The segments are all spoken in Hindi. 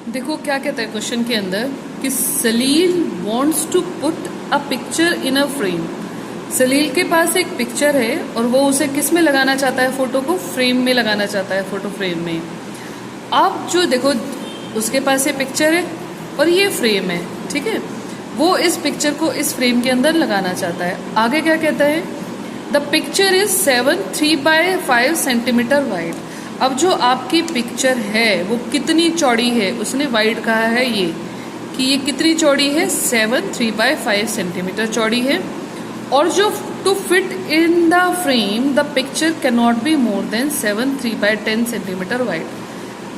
देखो क्या कहता है क्वेश्चन के अंदर कि Salil wants to put a picture in a frame. Salil के पास एक पिक्चर है और वो उसे किस में लगाना चाहता है, फोटो को फ्रेम में लगाना चाहता है, फोटो फ्रेम में। आप जो देखो उसके पास ये पिक्चर है और ये फ्रेम है, ठीक है। वो इस पिक्चर को इस फ्रेम के अंदर लगाना चाहता है। आगे क्या कहता है, the picture is 7 3 by 5 centimetre wide. अब जो आपकी पिक्चर है वो कितनी चौड़ी है, उसने वाइड कहा है ये कि ये कितनी चौड़ी है, 7 3 by 5 सेंटीमीटर चौड़ी है। और जो to fit in the frame the picture can not be more than 7 3 by 10 centimetre wide.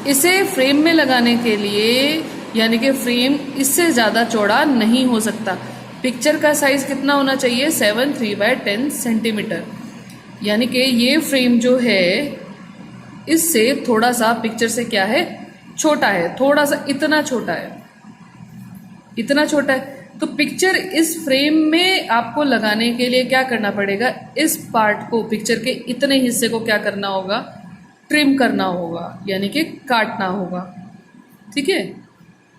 इसे फ्रेम में लगाने के लिए यानी कि फ्रेम इससे ज़्यादा चौड़ा नहीं हो सकता। पिक्चर का साइज कितना होना चाहिए, 7 3 by 10 सेंटीमीटर। यानी कि ये फ्रेम जो है इससे थोड़ा सा पिक्चर से क्या है, छोटा है, थोड़ा सा इतना छोटा है, इतना छोटा है। तो पिक्चर इस फ्रेम में आपको लगाने के लिए क्या करना पड़ेगा, इस पार्ट को, पिक्चर के इतने हिस्से को क्या करना होगा, ट्रिम करना होगा, यानी कि काटना होगा, ठीक है।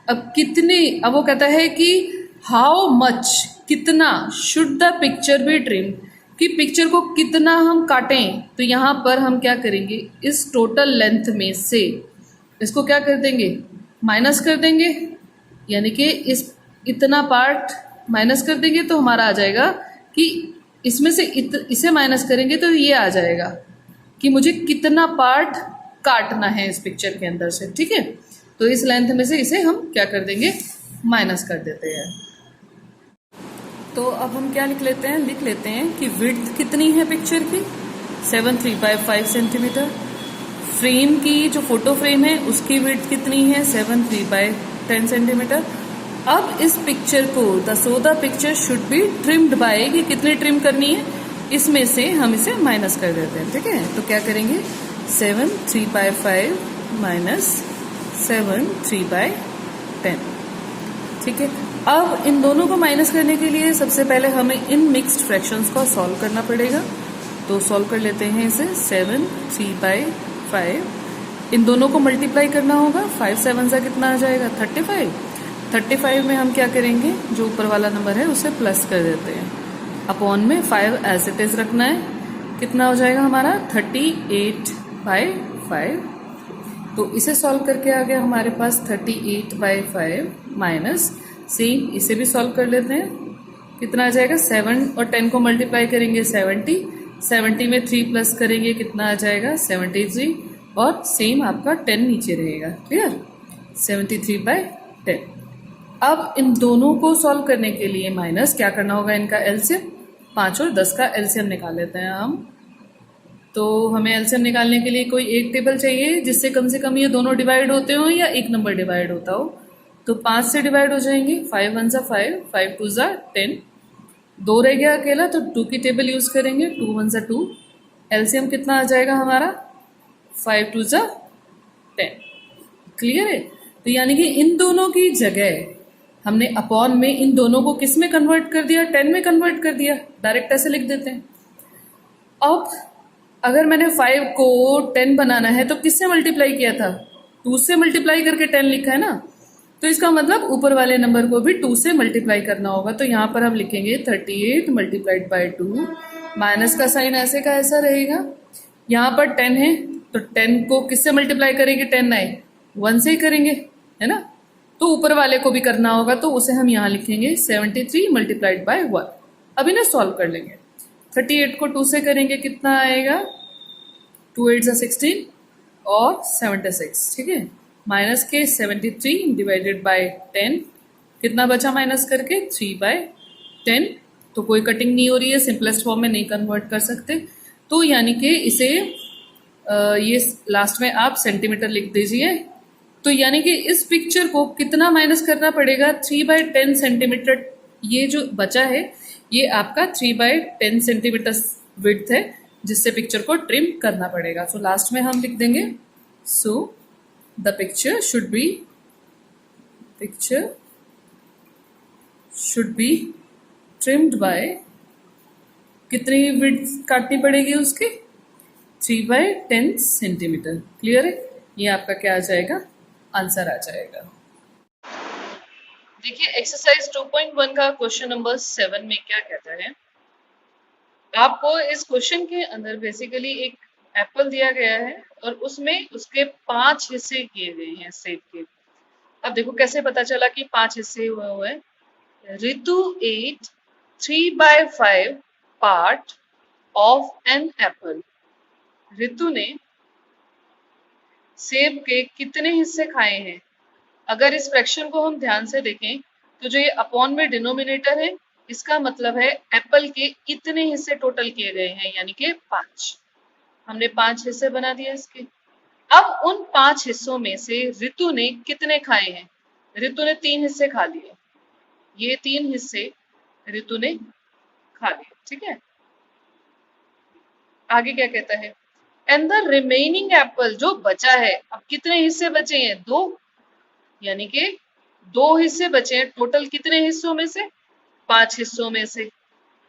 अब कितने, अब वो कहता है कि हाउ मच, कितना, should the picture be trim, कि पिक्चर को कितना हम काटें। तो यहाँ पर हम क्या करेंगे, इस टोटल लेंथ में से इसको क्या कर देंगे, माइनस कर देंगे। यानी कि इस इतना पार्ट माइनस कर देंगे तो हमारा आ जाएगा कि इसमें से इसे माइनस करेंगे तो ये आ जाएगा कि मुझे कितना पार्ट काटना है इस पिक्चर के अंदर से, ठीक है। तो इस लेंथ में से इसे हम क्या कर देंगे, माइनस कर देते हैं। तो अब हम क्या लिख लेते हैं कि विड्थ कितनी है पिक्चर की, 7 3 by 5 सेंटीमीटर। फ्रेम की जो फोटो फ्रेम है उसकी विड्थ कितनी है, 7 3 by 10 सेंटीमीटर। अब इस पिक्चर को the picture should be trimmed by, कि कितनी ट्रिम करनी है, इसमें से हम इसे माइनस कर देते हैं, ठीक है। तो क्या करेंगे, 7 3 by 5 माइनस 7 3 by 10, ठीक है। अब इन दोनों को माइनस करने के लिए सबसे पहले हमें इन मिक्स्ड फ्रैक्शंस को सॉल्व करना पड़ेगा। तो सॉल्व कर लेते हैं इसे, 7 3 by 5, इन दोनों को मल्टीप्लाई करना होगा, 5 7 सा कितना आ जाएगा, 35। 35 में हम क्या करेंगे, जो ऊपर वाला नंबर है उसे प्लस कर देते हैं, अपॉन में 5 एज इट इज रखना है। कितना हो जाएगा हमारा, 38/5। तो इसे सॉल्व करके आ गया हमारे पास 38/5 माइनस, सेम इसे भी सॉल्व कर लेते हैं। कितना आ जाएगा, 7 और 10 को मल्टीप्लाई करेंगे 70, 70 में 3 प्लस करेंगे कितना आ जाएगा, 73। और सेम आपका 10 नीचे रहेगा, क्लियर, 73/10। अब इन दोनों को सॉल्व करने के लिए माइनस क्या करना होगा, इनका एलसीएम, 5 और 10 का एलसीएम निकाल लेते हैं हम। तो हमें एलसीएम निकालने के लिए कोई एक टेबल चाहिए जिससे कम से कम ये दोनों डिवाइड होते हो या एक नंबर डिवाइड होता हो। तो 5 से डिवाइड हो जाएंगे, 5 1 5, 5 2 10, 2 रह गया अकेला तो 2 की टेबल यूज करेंगे, 2 1 2। एलसीएम कितना आ जाएगा हमारा, 5 2 10, क्लियर है। तो यानी कि इन दोनों की जगह हमने अपॉन में इन दोनों को किस में कन्वर्ट कर दिया, 10 में कन्वर्ट कर दिया, डायरेक्ट ऐसे लिख देते हैं। अब अगर मैंने 5 को 10 बनाना है तो किससे मल्टीप्लाई किया था, 2 से मल्टीप्लाई करके 10 लिखा है ना। तो इसका मतलब ऊपर वाले नंबर को भी 2 से मल्टीप्लाई करना होगा। तो यहाँ पर हम लिखेंगे 38 मल्टीप्लाइड बाय 2, माइनस का साइन ऐसे का ऐसा रहेगा। यहाँ पर 10 है तो 10 को किससे मल्टीप्लाई करेंगे, 10 आए 1 से ही करेंगे, है ना। तो ऊपर वाले को भी करना होगा तो उसे हम यहाँ लिखेंगे 73 मल्टीप्लाइड बाय 1। अब इन्हें सॉल्व कर लेंगे, 38 को 2 से करेंगे कितना आएगा, 2 8 16 और 76, ठीक है। माइनस के 73 डिवाइडेड बाय 10, कितना बचा माइनस करके, 3/10। तो कोई कटिंग नहीं हो रही है, सिंपलेस्ट फॉर्म में नहीं कन्वर्ट कर सकते। तो यानी कि इसे ये लास्ट में आप सेंटीमीटर लिख दीजिए। तो यानी कि इस पिक्चर को कितना माइनस करना पड़ेगा, 3/10 सेंटीमीटर। ये जो बचा है ये आपका 3/10 सेंटीमीटर विड्थ है जिससे पिक्चर को ट्रिम करना पड़ेगा। सो लास्ट में हम लिख देंगे, so the picture should be trimmed by, कितनी विड्थ काटनी पड़ेगी उसकी, 3/10 सेंटीमीटर, क्लियर है। ये आपका क्या आ जाएगा, आंसर आ जाएगा। देखिए एक्सरसाइज 2.1 का क्वेश्चन नंबर 7 में क्या कहता है। आपको इस क्वेश्चन के अंदर बेसिकली एक एप्पल दिया गया है और उसमें उसके 5 हिस्से किए गए हैं सेब के। अब देखो कैसे पता चला कि 5 हिस्से हुए हुए हैं। Ritu ate 3/5 part of an apple. Ritu ने सेब के कितने हिस्से खाए हैं। अगर इस फ्रैक्शन को हम ध्यान से देखें तो जो ये अपॉन में डिनोमिनेटर है, इसका मतलब है एप्पल के इतने हिस्से टोटल किए गए हैं, यानी कि 5। हमने 5 हिस्से बना दिया इसके। अब उन 5 हिस्सों में से रितु ने कितने खाए हैं। रितु ने 3 हिस्से खा लिए। ये 3 हिस्से रितु ने खा लिए, ठीक है। आगे क्या कहता है, एंड द रिमेनिंग एप्पल, जो बचा है, अब कितने हिस्से बचे हैं, 2, यानी कि 2 हिस्से बचे हैं टोटल कितने हिस्सों में से, 5 हिस्सों में से।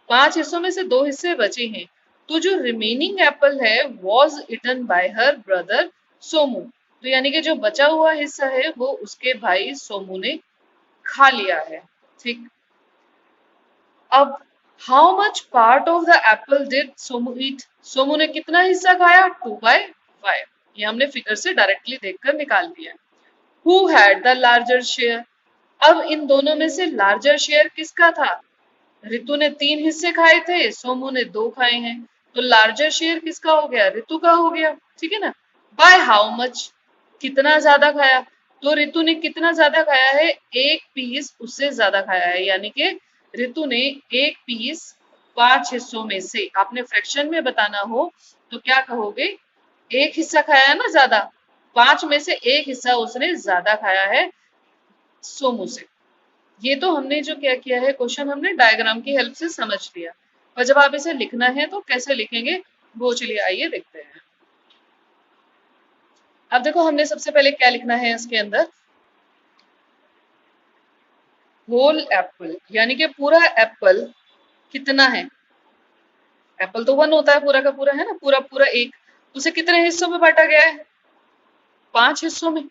5 हिस्सों में से 2 हिस्से बचे हैं, तो जो रिमेनिंग एप्पल है was eaten by her brother Somu. तो यानी कि जो बचा हुआ हिस्सा है वो उसके भाई सोमू ने खा लिया है, ठीक। अब how much part of the apple did Somu eat. Somu ने कितना हिस्सा खाया, 2/5। ये हमने फिगर से डायरेक्टली देखकर निकाल दिया। Who had the larger share. अब इन दोनों में से लार्जर शेयर किसका था। रितु ने 3 हिस्से खाए थे, सोमू ने 2 खाए हैं, तो लार्जर शेयर किसका हो गया, रितु का हो गया, ठीक है ना। बाय हाउ मच, कितना ज्यादा खाया। तो रितु ने कितना ज्यादा खाया है, 1 पीस उससे ज्यादा खाया है, यानी कि रितु ने 1 पीस 5 हिस्सों में से, आपने फ्रैक्शन में बताना हो तो क्या कहोगे, 1 हिस्सा खाया है ना ज्यादा, 5 में से 1 हिस्सा उसने ज्यादा खाया है सोमू से। ये तो हमने जो क्या किया है, क्वेश्चन हमने डायग्राम की हेल्प से समझ लिया, पर जब आप इसे लिखना है तो कैसे लिखेंगे वो चलिए आइए देखते हैं। अब देखो हमने सबसे पहले क्या लिखना है इसके अंदर, होल एप्पल, यानी कि पूरा एप्पल कितना है। एप्पल तो 1 होता है पूरा का पूरा, है ना, पूरा पूरा 1। उसे कितने हिस्सों में बांटा गया है, 5 हिस्सों में।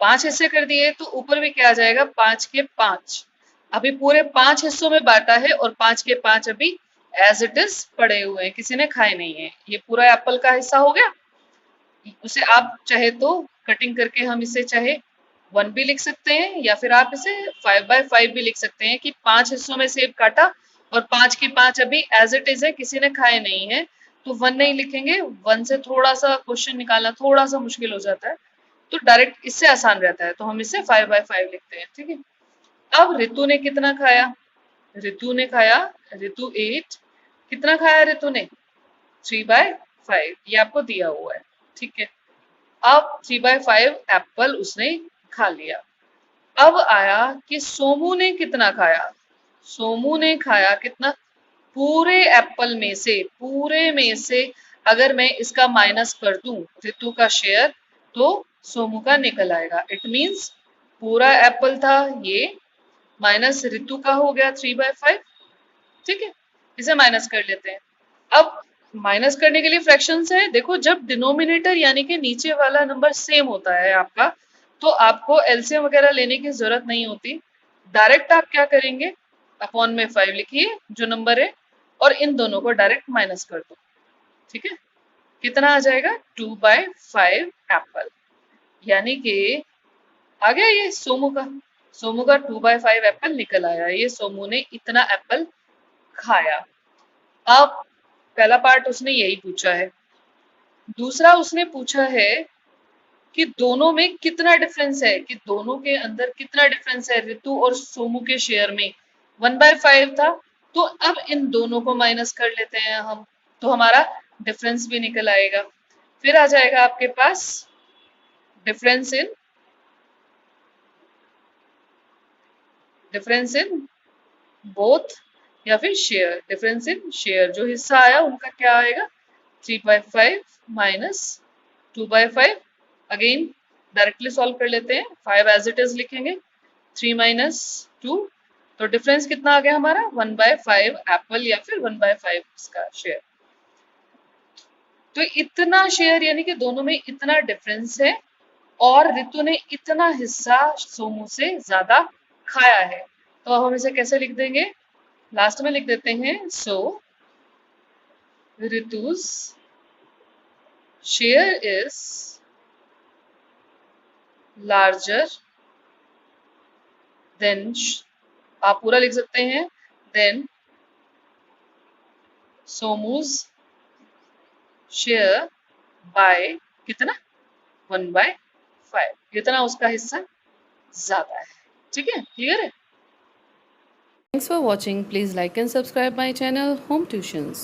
5 हिस्से कर दिए तो ऊपर भी क्या आ जाएगा, 5 के 5। अभी पूरे 5 हिस्सों में बांटा है और 5 के 5 अभी एज इट इज पड़े हुए हैं, किसी ने खाए नहीं है। ये पूरा एप्पल का हिस्सा हो गया। उसे आप चाहे तो कटिंग करके हम इसे चाहे 1 भी लिख सकते हैं, या फिर आप इसे 5/5 भी लिख सकते हैं कि 5 हिस्सों में सेब काटा और 5 के 5 अभी एज इट इज है, किसी ने खाए नहीं है, तो 1 नहीं लिखेंगे। 1 से थोड़ा सा क्वेश्चन निकालना थोड़ा सा मुश्किल हो जाता है, तो डायरेक्ट इससे आसान रहता है, तो हम इसे 5/5 लिखते हैं, ठीक है। अब रितु ने कितना खाया, रितु ने खाया, रितु एट, कितना खाया रितु ने, 3/5, ये आपको दिया हुआ है, ठीक है। अब 3/5 एप्पल उसने खा लिया। अब आया कि सोमू ने कितना खाया। सोमू ने खाया कितना, पूरे एप्पल में से, पूरे में से अगर मैं इसका माइनस कर दूं रितु का शेयर, तो सोमू का निकल आएगा। इट मींस पूरा एप्पल था ये, माइनस ऋतु का हो गया 3/5, ठीक है। इसे माइनस कर लेते हैं। अब माइनस करने के लिए फ्रैक्शन है, देखो जब डिनोमिनेटर यानी कि नीचे वाला नंबर सेम होता है आपका, तो आपको एलसीएम वगैरह लेने की जरूरत नहीं होती। डायरेक्ट आप क्या करेंगे, अपॉन में 5 लिखिए जो नंबर है, और इन दोनों को डायरेक्ट माइनस कर दो, ठीक है। कितना आ जाएगा, 2/5 एप्पल, यानी कि आ गया ये सोमू का। सोमू का 2/5 एप्पल निकल आया, ये सोमू ने इतना एप्पल खाया। अब पहला पार्ट उसने यही पूछा है। दूसरा उसने पूछा है कि दोनों में कितना डिफरेंस है, कि दोनों के अंदर कितना डिफरेंस है रितु और सोमू के शेयर में। 1/5 था, तो अब इन दोनों को माइनस कर लेते हैं हम, तो हमारा डिफरेंस भी निकल आएगा। फिर आ जाएगा आपके पास डिफरेंस इन बोथ, या फिर शेयर, डिफरेंस इन शेयर, जो हिस्सा आया उनका क्या आएगा, 3/5 माइनस 2/5। अगेन डायरेक्टली सॉल्व कर लेते हैं, 5 एज इट इज लिखेंगे, 3 माइनस 2, तो डिफरेंस कितना आ गया हमारा, 1/5 एप्पल, या फिर 1/5 इसका शेयर। तो इतना शेयर यानी कि दोनों में इतना डिफरेंस है, और रितु ने इतना हिस्सा सोमू से ज्यादा खाया है। तो अब हम इसे कैसे लिख देंगे? लास्ट में लिख देते हैं, so Ritu's share is larger than, आप पूरा लिख सकते हैं, देन सोमूज शेयर बाय कितना? 1/5, इतना उसका हिस्सा ज्यादा है। ठीक है, क्लियर है? Thanks for watching. Please like and subscribe my channel Home Tuitions.